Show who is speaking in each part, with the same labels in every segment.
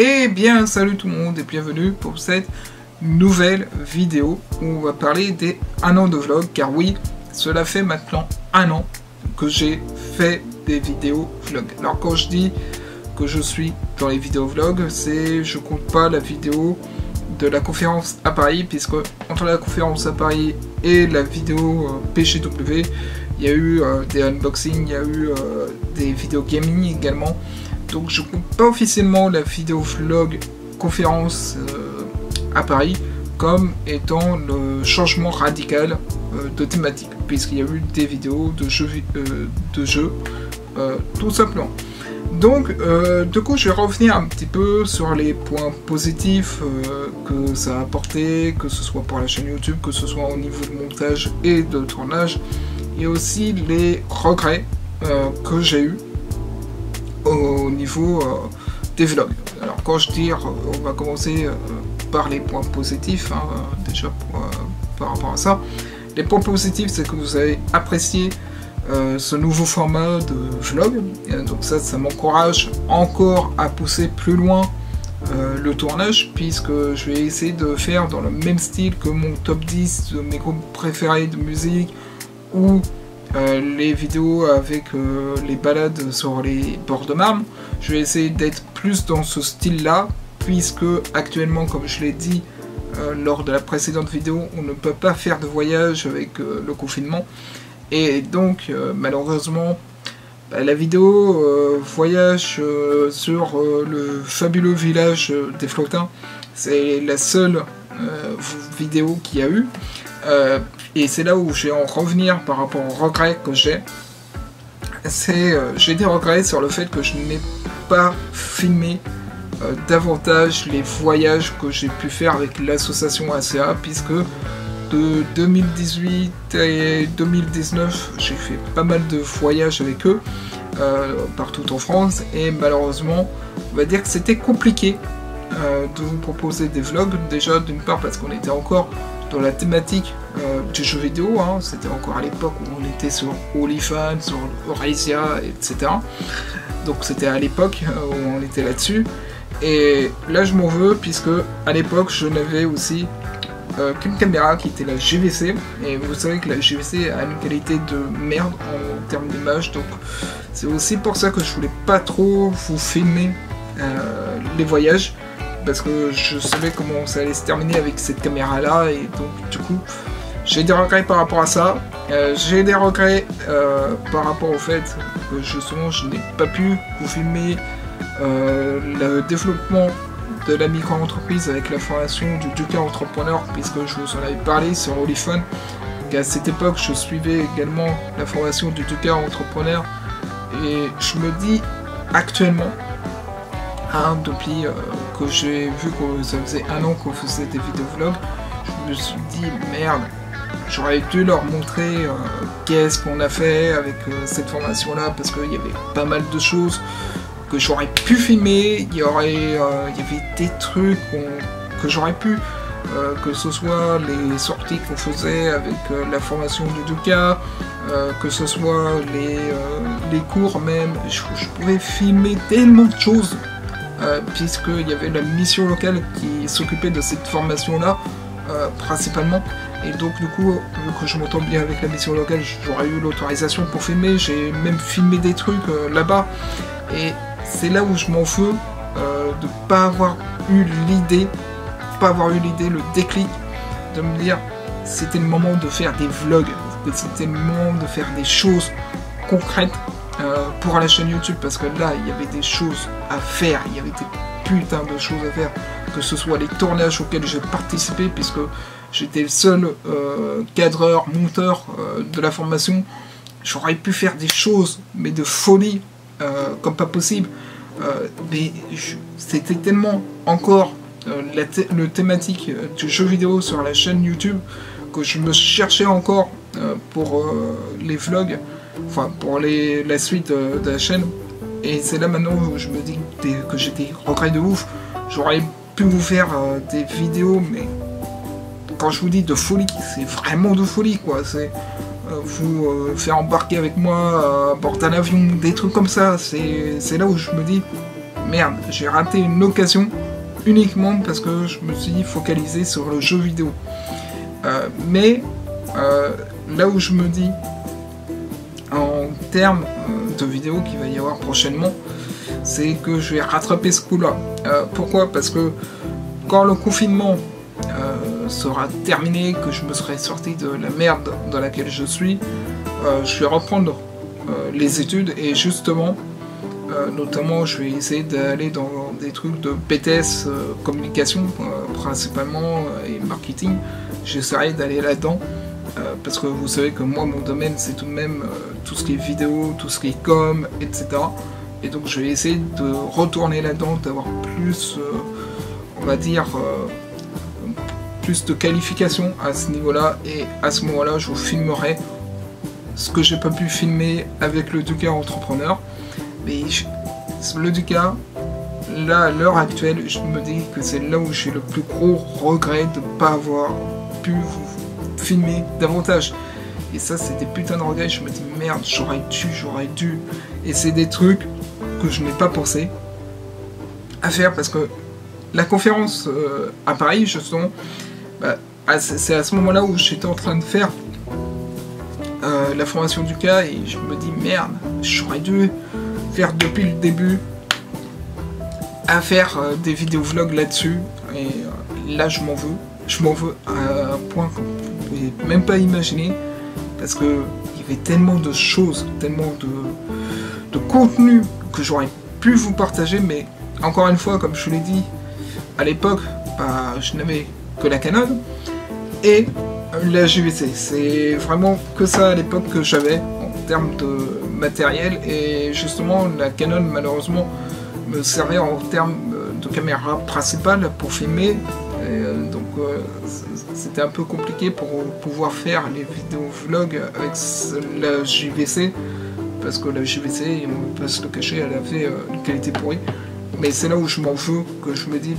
Speaker 1: Eh bien, salut tout le monde et bienvenue pour cette nouvelle vidéo où on va parler des 1 an de vlog, car oui, cela fait maintenant 1 an que j'ai fait des vidéos vlog. Alors quand je dis que je suis dans les vidéos vlog, c'est je compte pas la vidéo de la conférence à Paris, puisque entre la conférence à Paris et la vidéo PGW, il y a eu des unboxings, il y a eu des vidéos gaming également. Donc je compte pas officiellement la vidéo vlog conférence à Paris comme étant le changement radical de thématique, puisqu'il y a eu des vidéos de jeux, tout simplement. Donc du coup je vais revenir un petit peu sur les points positifs que ça a apporté, que ce soit pour la chaîne YouTube, que ce soit au niveau de montage et de tournage, et aussi les regrets que j'ai eu au niveau des vlogs. Alors quand je dis, on va commencer par les points positifs, hein, déjà par rapport à ça. Les points positifs, c'est que vous avez apprécié ce nouveau format de vlog, donc ça m'encourage encore à pousser plus loin le tournage, puisque je vais essayer de faire dans le même style que mon top 10 de mes groupes préférés de musique, ou les vidéos avec les balades sur les bords de Marne. Je vais essayer d'être plus dans ce style là, puisque actuellement, comme je l'ai dit lors de la précédente vidéo, on ne peut pas faire de voyage avec le confinement, et donc malheureusement la vidéo voyage sur le fabuleux village des Flottins, c'est la seule vidéo qu'il y a eu. Et c'est là où je vais en revenir par rapport aux regrets que j'ai. J'ai des regrets sur le fait que je n'ai pas filmé davantage les voyages que j'ai pu faire avec l'association ACA, puisque de 2018 et 2019 j'ai fait pas mal de voyages avec eux partout en France, et malheureusement on va dire que c'était compliqué de vous proposer des vlogs, déjà d'une part parce qu'on était encore dans la thématique du jeu vidéo, hein. C'était encore à l'époque où on était sur OnlyFans, sur Eurasia, etc. Donc c'était à l'époque où on était là-dessus, et là je m'en veux, puisque à l'époque je n'avais aussi qu'une caméra qui était la GVC, et vous savez que la GVC a une qualité de merde en termes d'image, donc c'est aussi pour ça que je voulais pas trop vous filmer les voyages, parce que je savais comment ça allait se terminer avec cette caméra là, et donc du coup j'ai des regrets par rapport à ça. J'ai des regrets par rapport au fait que justement je n'ai pas pu vous filmer le développement de la micro-entreprise avec la formation du Ducat Entrepreneur, puisque je vous en avais parlé sur OnlyFans. À cette époque je suivais également la formation du Ducat Entrepreneur, et je me dis actuellement, depuis que j'ai vu que ça faisait 1 an qu'on faisait des vidéos vlogs, je me suis dit merde, j'aurais dû leur montrer qu'est-ce qu'on a fait avec cette formation là, parce qu'il y avait pas mal de choses que j'aurais pu filmer, il y avait des trucs que j'aurais pu, que ce soit les sorties qu'on faisait avec la formation du Ducat, que ce soit les cours même, je pouvais filmer tellement de choses, puisqu'il y avait la mission locale qui s'occupait de cette formation là principalement, et donc du coup vu que je m'entends bien avec la mission locale, j'aurais eu l'autorisation pour filmer. J'ai même filmé des trucs là-bas, et c'est là où je m'en veux de pas avoir eu l'idée, le déclic de me dire c'était le moment de faire des vlogs, c'était le moment de faire des choses concrètes pour la chaîne YouTube, parce que là il y avait des choses à faire, il y avait des putains de choses à faire, que ce soit les tournages auxquels j'ai participé, puisque j'étais le seul cadreur, monteur de la formation. J'aurais pu faire des choses, mais de folie, comme pas possible, mais c'était tellement encore le thématique du jeu vidéo sur la chaîne YouTube, que je me cherchais encore pour les vlogs, enfin pour la suite de la chaîne. Et c'est là maintenant où je me dis que j'ai des regrets de ouf. J'aurais pu vous faire des vidéos, mais quand je vous dis de folie, c'est vraiment de folie quoi. C'est vous faire embarquer avec moi à bord d'un avion, des trucs comme ça. C'est là où je me dis merde, j'ai raté une occasion uniquement parce que je me suis focalisé sur le jeu vidéo. Mais là où je me dis, en termes de vidéos qu'il va y avoir prochainement, c'est que je vais rattraper ce coup-là. Pourquoi? Parce que quand le confinement sera terminé, que je me serai sorti de la merde dans laquelle je suis, je vais reprendre les études et justement, notamment je vais essayer d'aller dans des trucs de BTS communication principalement et marketing. J'essaierai d'aller là-dedans parce que vous savez que moi mon domaine c'est tout de même tout ce qui est vidéo, tout ce qui est com, etc. Et donc je vais essayer de retourner là-dedans, d'avoir plus, on va dire, plus de qualification à ce niveau-là. Et à ce moment-là, je vous filmerai ce que j'ai pas pu filmer avec le Duca Entrepreneur. Mais le Duca, là, à l'heure actuelle, je me dis que c'est là où j'ai le plus gros regret de ne pas avoir pu vous filmer davantage. Et ça, c'est des putains de regrets. Je me dis, merde, j'aurais dû. Et c'est des trucs que je n'ai pas pensé à faire parce que la conférence à Paris, justement, c'est à ce moment-là où j'étais en train de faire la formation du cas et je me dis, merde, j'aurais dû faire depuis le début à faire des vidéos vlogs là-dessus. Et là, je m'en veux à un point que vous ne pouvez même pas imaginer parce que il y avait tellement de choses, tellement de contenu que j'aurais pu vous partager, mais encore une fois, comme je vous l'ai dit, à l'époque, je n'avais que la Canon et la JVC. C'est vraiment que ça à l'époque que j'avais en termes de matériel et justement la Canon malheureusement me servait en termes de caméra principale pour filmer. Donc c'était un peu compliqué pour pouvoir faire les vidéos vlogs avec la JVC parce que la JVC, on ne peut pas se le cacher, elle avait une qualité pourrie. Mais c'est là où je m'en veux, que je me dis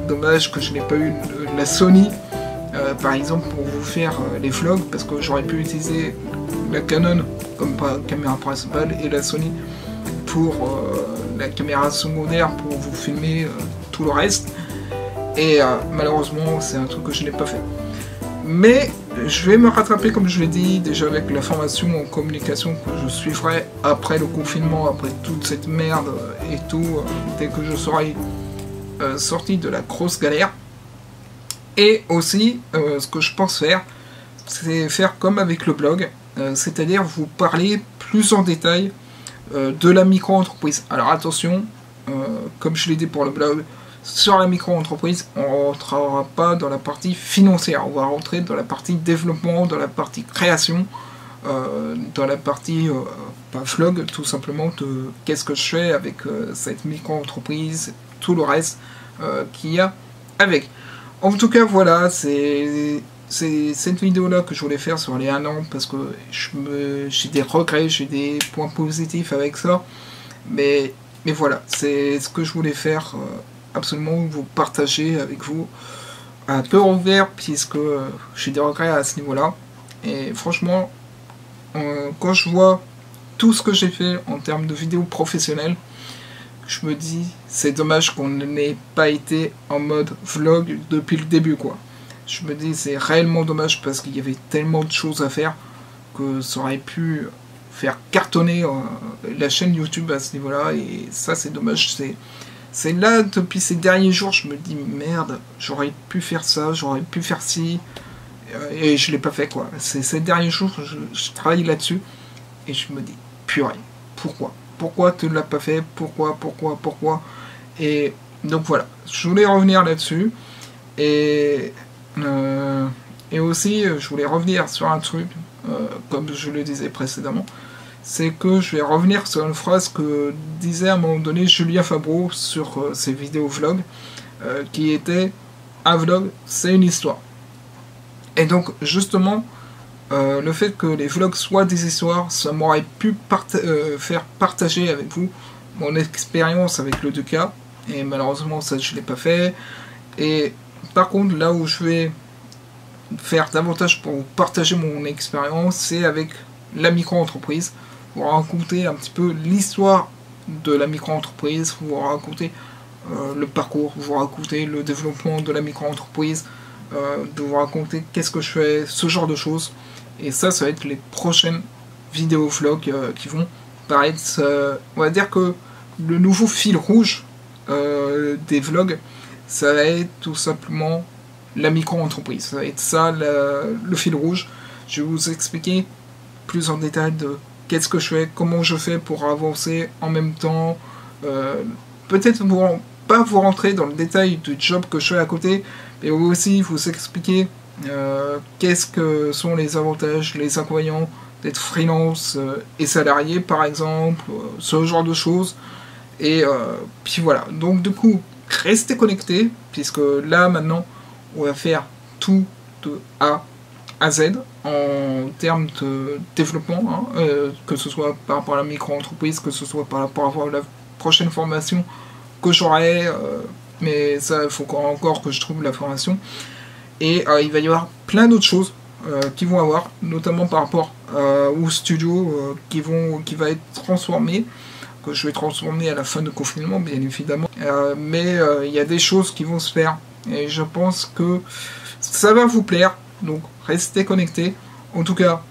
Speaker 1: dommage que je n'ai pas eu la Sony par exemple pour vous faire les vlogs parce que j'aurais pu utiliser la Canon comme caméra principale et la Sony pour la caméra secondaire pour vous filmer tout le reste. Et malheureusement, c'est un truc que je n'ai pas fait. Mais je vais me rattraper, comme je l'ai dit, déjà avec la formation en communication que je suivrai après le confinement, après toute cette merde et tout, dès que je serai sorti de la grosse galère. Et aussi, ce que je pense faire, c'est faire comme avec le blog, c'est-à-dire vous parler plus en détail de la micro-entreprise. Alors attention, comme je l'ai dit pour le blog, sur la micro-entreprise, on ne rentrera pas dans la partie financière, on va rentrer dans la partie développement, dans la partie création, dans la partie vlog, tout simplement, de qu'est-ce que je fais avec cette micro-entreprise, tout le reste qu'il y a avec. En tout cas, voilà, c'est cette vidéo-là que je voulais faire sur les 1 an, parce que j'ai des regrets, j'ai des points positifs avec ça, mais voilà, c'est ce que je voulais faire, absolument vous partager avec vous, un peu ouvert, puisque j'ai des regrets à ce niveau-là, et franchement, quand je vois tout ce que j'ai fait en termes de vidéos professionnelles, je me dis, c'est dommage qu'on n'ait pas été en mode vlog depuis le début, quoi. Je me dis, c'est réellement dommage parce qu'il y avait tellement de choses à faire que ça aurait pu faire cartonner la chaîne YouTube à ce niveau-là, et ça, c'est dommage. C'est là, depuis ces derniers jours, je me dis, merde, j'aurais pu faire ça, j'aurais pu faire ci, et je l'ai pas fait, quoi. Ces derniers jours, je travaille là-dessus, et je me dis, purée, pourquoi tu ne l'as pas fait, pourquoi, et donc voilà, je voulais revenir là-dessus, et aussi je voulais revenir sur un truc, comme je le disais précédemment, c'est que je vais revenir sur une phrase que disait à un moment donné Julien Fabreau sur ses vidéos vlogs, qui était, un vlog c'est une histoire. Et donc justement, le fait que les vlogs soient des histoires, ça m'aurait pu faire partager avec vous mon expérience avec le 2K, et malheureusement ça je l'ai pas fait. Et par contre, là où je vais faire davantage pour partager mon expérience, c'est avec la micro-entreprise, pour raconter un petit peu l'histoire de la micro-entreprise, vous raconter le parcours, vous raconter le développement de la micro-entreprise, de vous raconter qu'est-ce que je fais, ce genre de choses. Et ça va être les prochaines vidéos vlogs qui vont paraître. On va dire que le nouveau fil rouge des vlogs, ça va être tout simplement la micro-entreprise. Ça va être ça le fil rouge. Je vais vous expliquer plus en détail de qu'est-ce que je fais, comment je fais pour avancer en même temps. Peut-être pas vous rentrer dans le détail du job que je fais à côté, mais aussi vous expliquer qu'est-ce que sont les avantages, les inconvénients d'être freelance et salarié par exemple, ce genre de choses. Et puis voilà, donc du coup, restez connectés, puisque là maintenant, on va faire tout de A à Z en termes de développement, hein, que ce soit par rapport à la micro-entreprise, que ce soit par rapport à la prochaine formation que j'aurai, mais ça, il faut encore que je trouve la formation. Et il va y avoir plein d'autres choses qui vont avoir, notamment par rapport au studio qui va être transformé, que je vais transformer à la fin du confinement, bien évidemment. Mais il y a des choses qui vont se faire, et je pense que ça va vous plaire, donc restez connectés. En tout cas,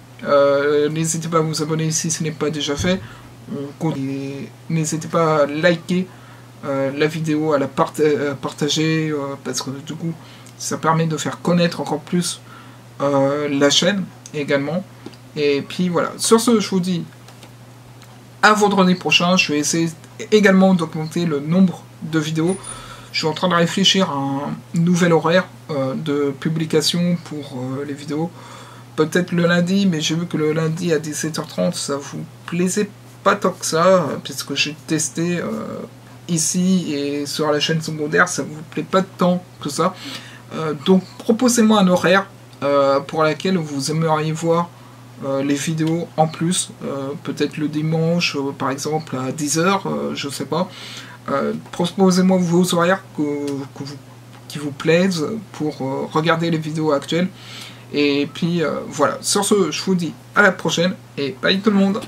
Speaker 1: n'hésitez pas à vous abonner si ce n'est pas déjà fait. N'hésitez pas à liker la vidéo, à la partager, parce que du coup, ça permet de faire connaître encore plus la chaîne également. Et puis voilà, sur ce, je vous dis à vendredi prochain. Je vais essayer également d'augmenter le nombre de vidéos. Je suis en train de réfléchir à un nouvel horaire de publication pour les vidéos. Peut-être le lundi, mais j'ai vu que le lundi à 17h30, ça vous plaisait pas tant que ça, puisque j'ai testé ici et sur la chaîne secondaire, ça vous plaît pas tant que ça. Donc proposez-moi un horaire pour laquelle vous aimeriez voir les vidéos en plus, peut-être le dimanche par exemple à 10h, je sais pas. Proposez-moi vos horaires qui vous plaisent pour regarder les vidéos actuelles. Et puis voilà, sur ce, je vous dis à la prochaine et bye tout le monde.